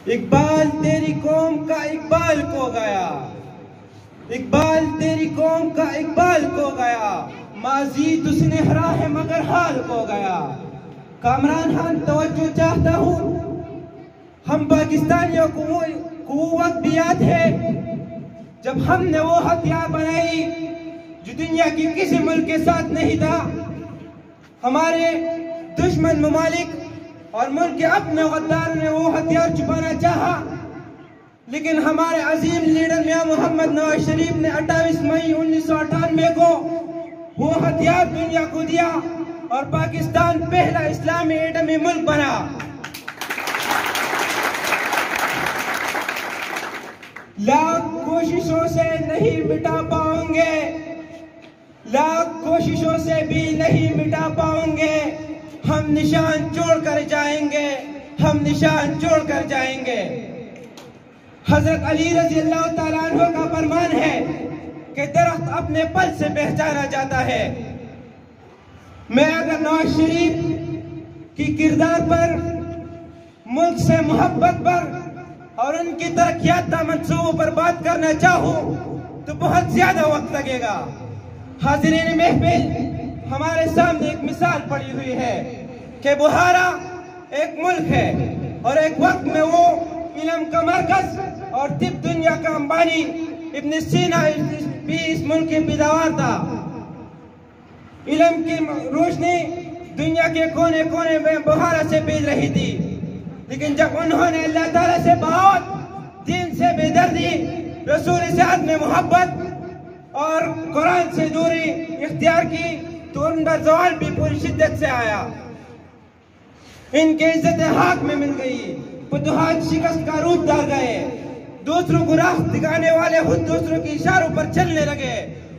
इकबाल तेरी कौम का इकबाल को गया, इकबाल तेरी कौम का इकबाल को गया, माजी तो सुनहरा है मगर हाल को गया। कामरान खान तवज्जो चाहता हूँ, हम पाकिस्तानियों को वो वक्त भी याद है जब हमने वो हथियार बनाई जो दुनिया की किसी मुल्क के साथ नहीं था। हमारे दुश्मन ममालिक और मुल्क के अपने गद्दार ने वो हथियार छुपाना चाहा, लेकिन हमारे अजीम लीडर मियां मोहम्मद नवाज शरीफ ने 28 मई 1998 को वो हथियार दुनिया को दिया और पाकिस्तान पहला इस्लामी एटमी मुल्क बना। लाख कोशिशों से नहीं मिटा पाओगे, लाख कोशिशों से भी नहीं मिटा पाओगे, हम निशान छोड़ कर जाएंगे, हम निशान छोड़ कर जाएंगे। हजरत अली रज़ी अल्लाह ताला अन्हु का फरमान है कि दरख्त अपने फल से पहचाना जाता है। मैं अगर नवाज शरीफ की किरदार पर, मुल्क से मोहब्बत पर और उनकी तरक्याता मंसूबों पर बात करना चाहूँ तो बहुत ज्यादा वक्त लगेगा। हाज़िरीन महफिल, हमारे सामने एक मिसाल पड़ी हुई है कि बुहारा एक मुल्क है और एक वक्त में वो इल्म का मरकज और तिब दुनिया का अंबानी इब्न सीना भी इस मुल्क की पैदावार था। इल्म की रोशनी दुनिया के कोने कोने में बुहारा से बेज रही थी, लेकिन जब उन्होंने अल्लाह ताला से बहुत, दीन से बेदर्दी, रसूल साहब में मोहब्बत और कुरान से दूरी इख्तियार की तो उनका सवाल भी पूरी शिद्दत से आया। इनके इज्जत हाक में मिल गई, फतूहात शिकस्त का रूप डाल गए, दूसरों को राह दिखाने वाले खुद दूसरों के इशारों पर चलने लगे,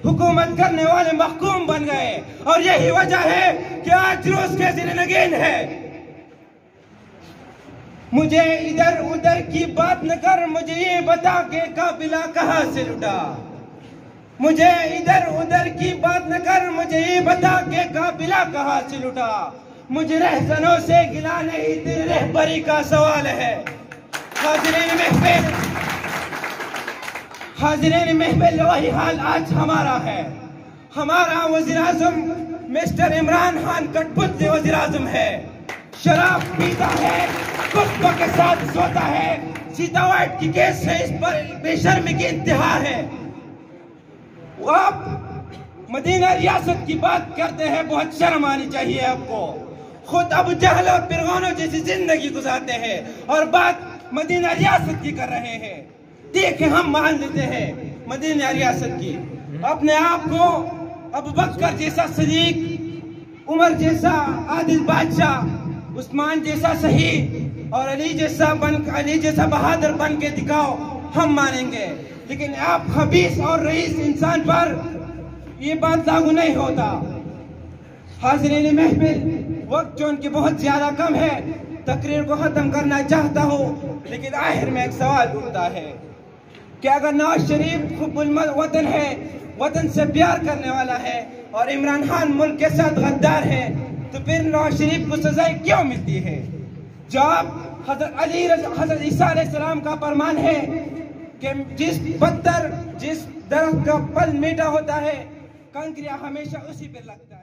हुकूमत करने वाले महकूम बन गए। और यही वजह है कि आज रूस के ज़िंदगीन है। मुझे इधर उधर की बात न कर, मुझे ये बता के काफिला कहाँ से लुटा। मुझे इधर उधर की बात न कर, मुझे ये बता के काफिला कहाँ से लुटा। मुझे रहजनों से गिला नहीं, तेरी रहबरी का सवाल है। हाज़िरीन महफिल, हाज़िरीन महफिल, वही हाल आज हमारा है। हमारा वज़ीर आज़म मिस्टर इमरान खान कठपुतली वज़ीर आज़म है, शराब पीता है, कुत्तों के साथ सोता है, सीता वाइट की केस से इस पर बेशर्मी की इंतहा है। आप मदीना रियासत की बात करते हैं, बहुत शर्म आनी चाहिए आपको। खुद अबू जहल और फिरौन जैसी जिंदगी गुजारते हैं और बात मदीना रियासत की कर रहे हैं। देखें, हम मान लेते हैं मदीना रियासत की, अपने आप को अबू बकर जैसा सदीक, उमर जैसा आदिल बादशाह, उस्मान जैसा शहीद और अली जैसा बहादुर बन के दिखाओ, हम मानेंगे। लेकिन आप खबीस और रईस इंसान पर ये बात लागू नहीं होता। हाज़िरीन महफिल, वक्त जो उनकी बहुत ज्यादा कम है, तकरीर को खत्म करना चाहता हूँ, लेकिन आखिर में एक सवाल उठता है कि अगर नवाज शरीफ हुब्बुल वतन है, वतन से प्यार करने वाला है और इमरान खान मुल्क के साथ गद्दार है, तो फिर नवाज शरीफ को सजाएं क्यों मिलती है? जब हजरत ईसा अलैहिस्सलाम का फरमान है कि जिस दरख्त का फल मीठा होता है, कंकरिया हमेशा उसी पे लगता है।